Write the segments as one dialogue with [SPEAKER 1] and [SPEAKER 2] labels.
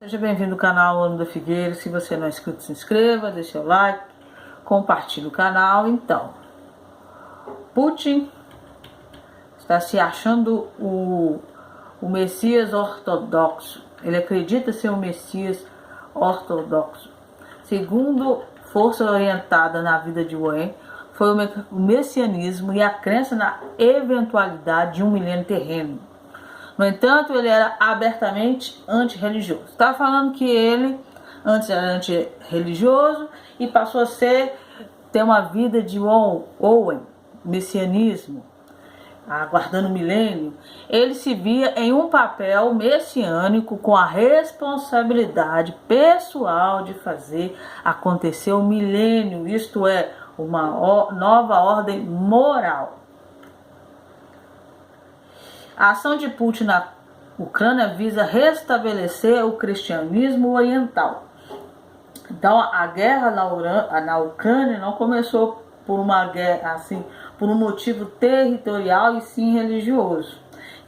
[SPEAKER 1] Seja bem-vindo ao canal Ana da Figueira. Se você não é inscrito, se inscreva, deixe seu like, compartilhe o canal. Então, Putin está se achando o Messias ortodoxo. Ele acredita ser o Messias ortodoxo. Segundo força orientada na vida de Owen, foi o messianismo e a crença na eventualidade de um milênio terreno. No entanto, ele era abertamente antirreligioso. Estava falando que ele antes era antirreligioso e passou a ter uma vida de Owen, messianismo, aguardando o milênio. Ele se via em um papel messiânico com a responsabilidade pessoal de fazer acontecer o milênio, isto é, uma nova ordem moral. A ação de Putin na Ucrânia visa restabelecer o cristianismo oriental. Então, a guerra na Ucrânia não começou por uma guerra assim, por um motivo territorial e sim religioso.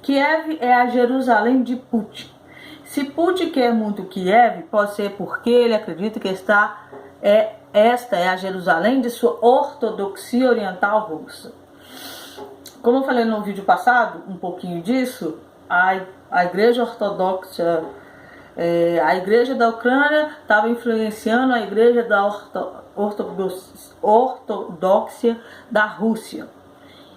[SPEAKER 1] Kiev é a Jerusalém de Putin. Se Putin quer muito Kiev, pode ser porque ele acredita que esta é a Jerusalém de sua ortodoxia oriental russa. Como eu falei no vídeo passado, um pouquinho disso, a igreja ortodoxa, a igreja da Ucrânia estava influenciando a igreja da ortodoxia da Rússia.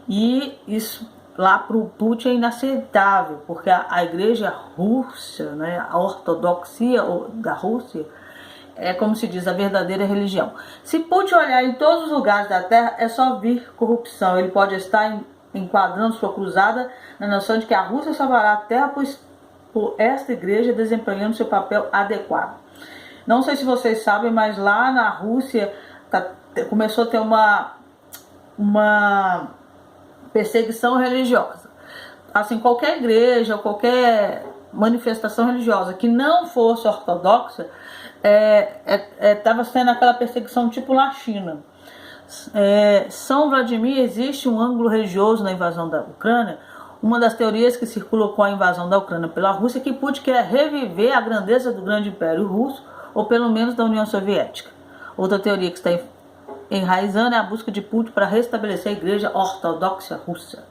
[SPEAKER 1] E isso lá para o Putin é inaceitável, porque a igreja russa, né, a ortodoxia da Rússia, é como se diz, a verdadeira religião. Se Putin olhar em todos os lugares da Terra, é só vir corrupção. Ele pode estar enquadrando sua cruzada na noção de que a Rússia salvará a Terra por esta igreja desempenhando seu papel adequado. Não sei se vocês sabem, mas lá na Rússia começou a ter uma perseguição religiosa. Assim, qualquer igreja, qualquer manifestação religiosa que não fosse ortodoxa, estava sendo aquela perseguição tipo na China. São Vladimir, existe um ângulo religioso na invasão da Ucrânia. Uma das teorias que circulam com a invasão da Ucrânia pela Rússia é que Putin quer reviver a grandeza do grande império russo, ou pelo menos da União Soviética. Outra teoria que está enraizando é a busca de Putin para restabelecer a igreja ortodoxa russa.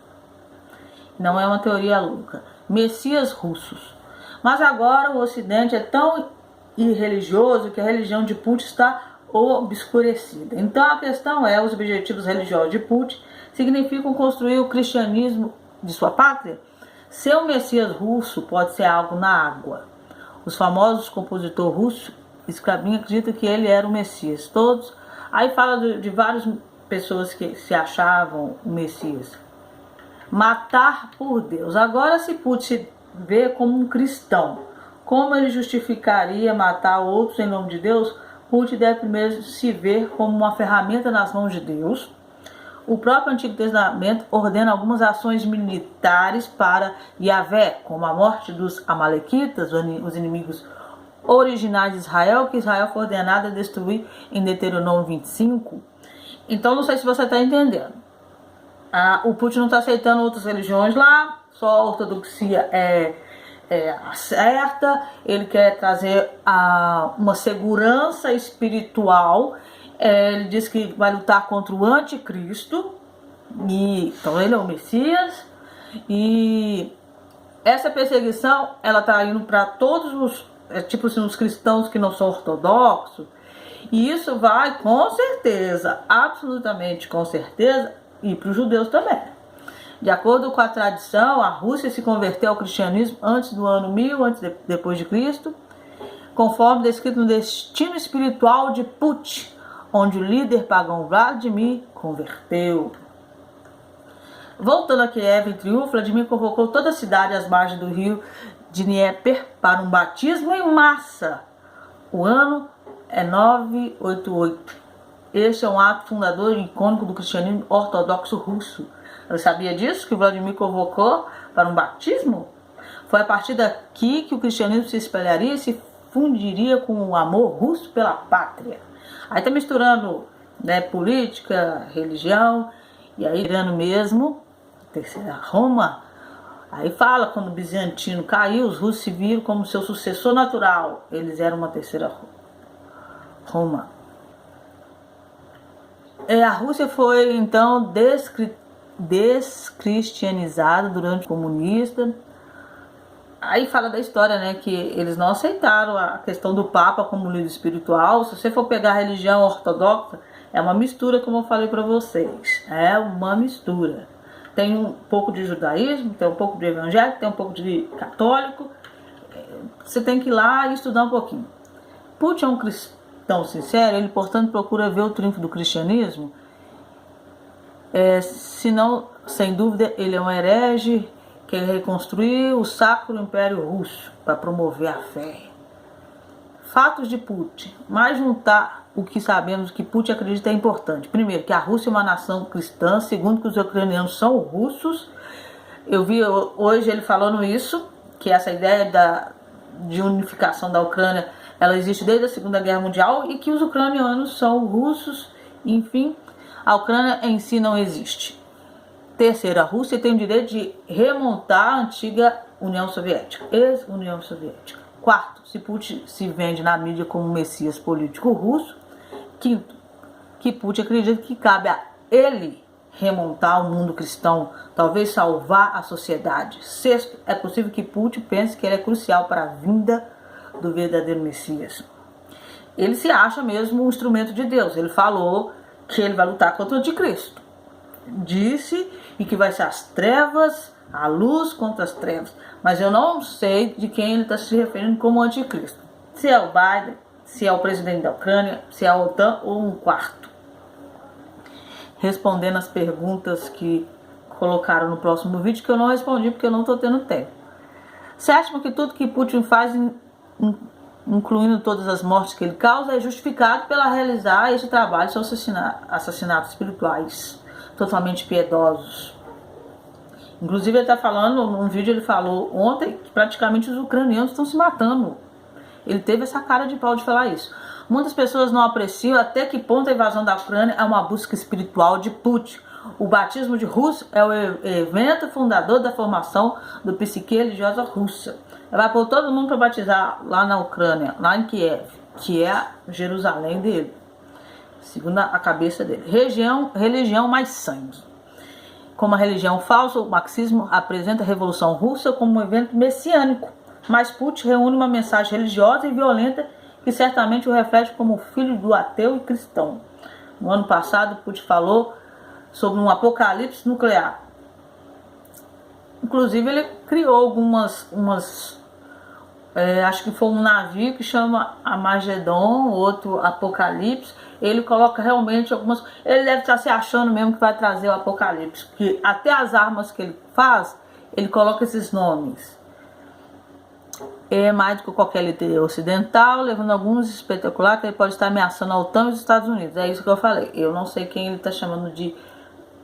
[SPEAKER 1] Não é uma teoria louca. Messias russos. Mas agora o Ocidente é tão irreligioso que a religião de Putin está obscurecida. Então a questão é, os objetivos religiosos de Putin significam construir o cristianismo de sua pátria? Seu Messias russo pode ser algo na água. Os famosos compositores russos, Skarbin, acreditam que ele era o Messias. Todos, aí fala de várias pessoas que se achavam o Messias. Matar por Deus. Agora, se Putin se vê como um cristão, como ele justificaria matar outros em nome de Deus? Putin deve primeiro se ver como uma ferramenta nas mãos de Deus. O próprio Antigo Testamento ordena algumas ações militares para Yahvé, como a morte dos amalequitas, os inimigos originais de Israel, que Israel foi ordenado a destruir em Deuteronômio 25. Então, não sei se você está entendendo. O Putin não está aceitando outras religiões lá, só a ortodoxia certa. Ele quer trazer uma segurança espiritual. Ele diz que vai lutar contra o anticristo, então ele é o Messias, e essa perseguição ela está indo para todos os cristãos que não são ortodoxos, e isso vai com certeza, absolutamente com certeza, ir para os judeus também. De acordo com a tradição, a Rússia se converteu ao cristianismo antes do ano 1000, depois de Cristo, conforme descrito no destino espiritual de Putin, onde o líder pagão Vladimir converteu. Voltando a Kiev em triunfo, Vladimir convocou toda a cidade às margens do rio Dnieper para um batismo em massa. O ano é 988. Este é um ato fundador e icônico do cristianismo ortodoxo russo. Você sabia disso? Que Vladimir convocou para um batismo? Foi a partir daqui que o cristianismo se espalharia e se fundiria com o amor russo pela pátria. Aí está misturando, né, política, religião, e aí virando mesmo, terceira Roma, Aí fala, quando o Bizantino caiu, os russos se viram como seu sucessor natural. Eles eram uma terceira Roma. A Rússia foi, então, descristianizada durante o comunista. Aí fala da história, né, que eles não aceitaram a questão do Papa como líder espiritual. Se você for pegar a religião ortodoxa, é uma mistura, como eu falei para vocês. É uma mistura. Tem um pouco de judaísmo, tem um pouco de evangélico, tem um pouco de católico. Você tem que ir lá e estudar um pouquinho. Putin é um cristão sincero, ele, portanto, procura ver o triunfo do cristianismo. Senão, sem dúvida, ele é um herege, quer reconstruir o Sacro Império Russo para promover a fé. Fatos de Putin. Mais juntar o que sabemos que Putin acredita é importante. Primeiro, que a Rússia é uma nação cristã. Segundo, que os ucranianos são russos. Eu vi hoje ele falando isso, que essa ideia de unificação da Ucrânia, ela existe desde a Segunda Guerra Mundial, e que os ucranianos são russos. Enfim, a Ucrânia em si não existe. Terceiro, a Rússia tem o direito de remontar a antiga União Soviética, ex-União Soviética. Quarto, se Putin se vende na mídia como um messias político russo. Quinto, que Putin acredita que cabe a ele remontar o mundo cristão, talvez salvar a sociedade. Sexto, é possível que Putin pense que ele é crucial para a vinda do verdadeiro Messias. Ele se acha mesmo um instrumento de Deus. Ele falou que ele vai lutar contra o anticristo. Disse e que vai ser as trevas, a luz contra as trevas. Mas eu não sei de quem ele está se referindo como anticristo. Se é o Biden, se é o presidente da Ucrânia, se é a OTAN ou um quarto. Respondendo as perguntas que colocaram no próximo vídeo, que eu não respondi porque eu não estou tendo tempo. Sétimo, que tudo que Putin faz, incluindo todas as mortes que ele causa, é justificado pela realizar esse trabalho de assassinatos espirituais totalmente piedosos. Inclusive ele está falando, num vídeo ele falou ontem, que praticamente os ucranianos estão se matando. Ele teve essa cara de pau de falar isso. Muitas pessoas não apreciam até que ponto a invasão da Ucrânia é uma busca espiritual de Putin. O batismo de russo é o evento fundador da formação do psique religiosa russa. Vai pôr todo mundo para batizar lá na Ucrânia, lá em Kiev, que é a Jerusalém dele, segundo a cabeça dele. Religião mais sangue. Como a religião falsa, o marxismo apresenta a Revolução Russa como um evento messiânico, mas Putin reúne uma mensagem religiosa e violenta que certamente o reflete como filho do ateu e cristão. No ano passado, Putin falou sobre um apocalipse nuclear. Inclusive, ele criou acho que foi um navio que chama Armagedon, outro Apocalipse. Ele coloca realmente algumas... Ele deve estar se achando mesmo que vai trazer o Apocalipse, porque até as armas que ele faz, ele coloca esses nomes. É mais do que qualquer líder ocidental, levando alguns espetaculares que ele pode estar ameaçando a OTAN e os Estados Unidos. É isso que eu falei. Eu não sei quem ele está chamando de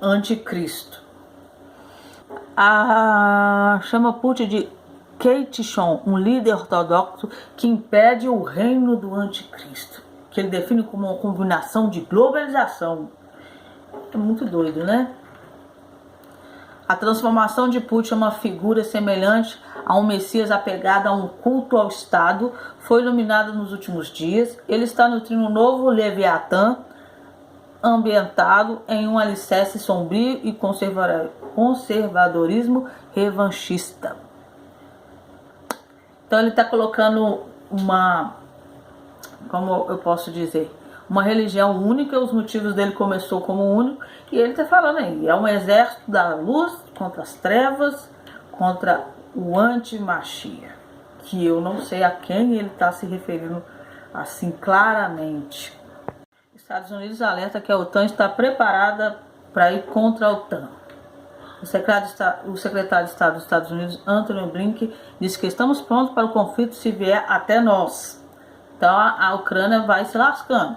[SPEAKER 1] anticristo. Chama Putin de Keitichon, um líder ortodoxo que impede o reino do anticristo, que ele define como uma combinação de globalização. É muito doido, né? A transformação de Putin em uma figura semelhante a um Messias apegado a um culto ao Estado foi iluminada nos últimos dias. Ele está nutrindo um novo Leviatã, ambientado em um alicerce sombrio e conservadorismo revanchista. Então ele está colocando como eu posso dizer, uma religião única. Os motivos dele começou como único, e ele está falando aí, é um exército da luz contra as trevas, contra o anti-Machia, que eu não sei a quem ele está se referindo assim claramente. Estados Unidos alerta que a OTAN está preparada para ir contra a OTAN. O secretário de Estado dos Estados Unidos, Antony Blinken, disse que estamos prontos para o conflito se vier até nós. Então a Ucrânia vai se lascando.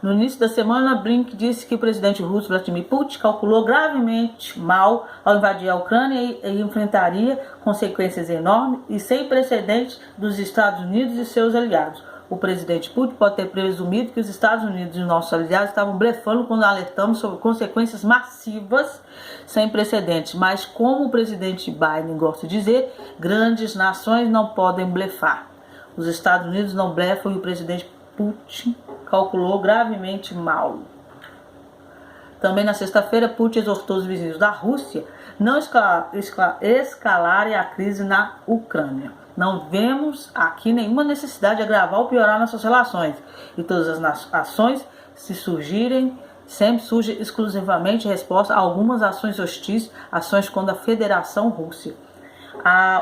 [SPEAKER 1] No início da semana, Blinken disse que o presidente russo Vladimir Putin calculou gravemente mal ao invadir a Ucrânia e enfrentaria consequências enormes e sem precedentes dos Estados Unidos e seus aliados. o presidente Putin pode ter presumido que os Estados Unidos e nossos aliados estavam blefando quando alertamos sobre consequências massivas sem precedentes. Mas, como o presidente Biden gosta de dizer, grandes nações não podem blefar. Os Estados Unidos não blefam e o presidente Putin calculou gravemente mal. Também na sexta-feira, Putin exortou os vizinhos da Rússia não escalarem a crise na Ucrânia. Não vemos aqui nenhuma necessidade de agravar ou piorar nossas relações. E todas as ações, se surgirem, sempre surge exclusivamente resposta a algumas ações hostis, ações contra a Federação Rússia.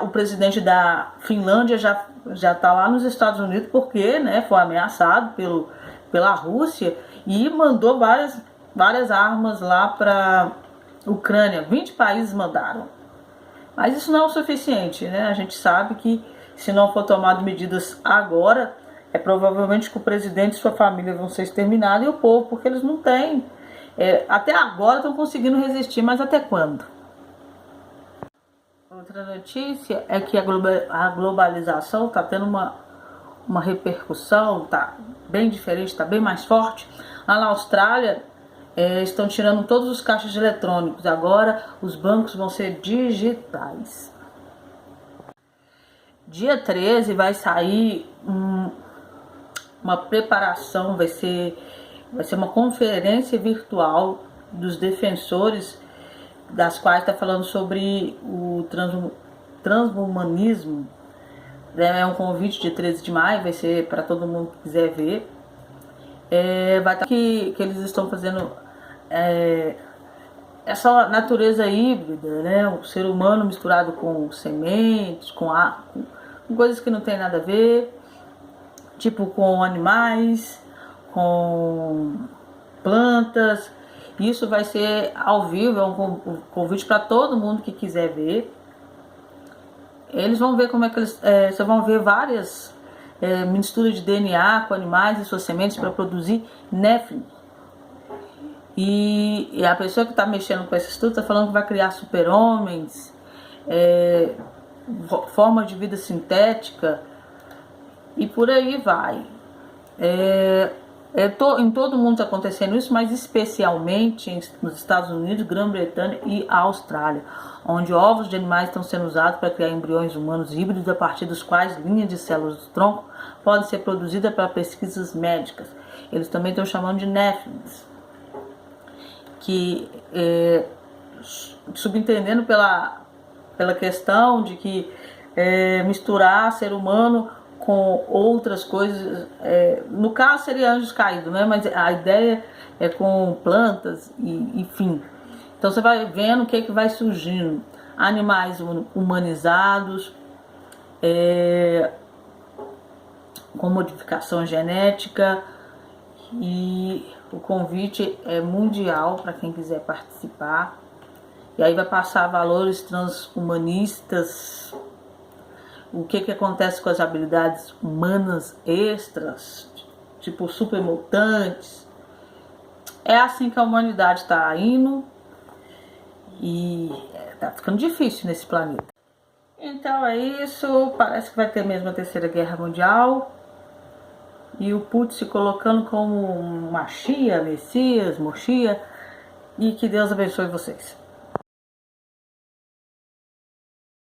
[SPEAKER 1] O presidente da Finlândia já está lá nos Estados Unidos porque, né, foi ameaçado pela Rússia e mandou várias armas lá para Ucrânia. 20 países mandaram. Mas isso não é o suficiente, né? A gente sabe que se não for tomado medidas agora, é provavelmente que o presidente e sua família vão ser exterminados e o povo, porque eles não têm. Até agora estão conseguindo resistir, mas até quando? Outra notícia é que a globalização está tendo uma repercussão, está bem diferente, está bem mais forte. Lá na Austrália, estão tirando todos os caixas eletrônicos. Agora os bancos vão ser digitais. Dia 13 vai sair uma preparação, vai ser uma conferência virtual dos defensores, das quais está falando sobre o transhumanismo. É um convite de 13 de maio, vai ser para todo mundo que quiser ver. Vai estar que eles estão fazendo essa natureza híbrida, né? O ser humano misturado com sementes, com coisas que não tem nada a ver, tipo com animais, com plantas. Isso vai ser ao vivo, é um convite para todo mundo que quiser ver. Eles vão ver como é que vocês vão ver várias mistura de DNA com animais e suas sementes para produzir Nephilim. E a pessoa que está mexendo com esse estudo está falando que vai criar super-homens, formas de vida sintética e por aí vai. Em todo mundo está acontecendo isso, mas especialmente nos Estados Unidos, Grã-Bretanha e Austrália, onde ovos de animais estão sendo usados para criar embriões humanos híbridos, a partir dos quais linhas de células do tronco podem ser produzidas para pesquisas médicas. Eles também estão chamando de Nephilims, que subentendendo pela questão de que misturar ser humano com outras coisas, no caso seria anjos caídos, né? Mas a ideia é com plantas e enfim. Então você vai vendo o que vai surgindo. Animais humanizados, com modificação genética, e o convite é mundial para quem quiser participar. E aí vai passar valores transhumanistas, o que acontece com as habilidades humanas extras, tipo supermutantes. É assim que a humanidade está indo e tá ficando difícil nesse planeta. Então é isso, parece que vai ter mesmo a Terceira Guerra Mundial e o Putin se colocando como Messias, e que Deus abençoe vocês.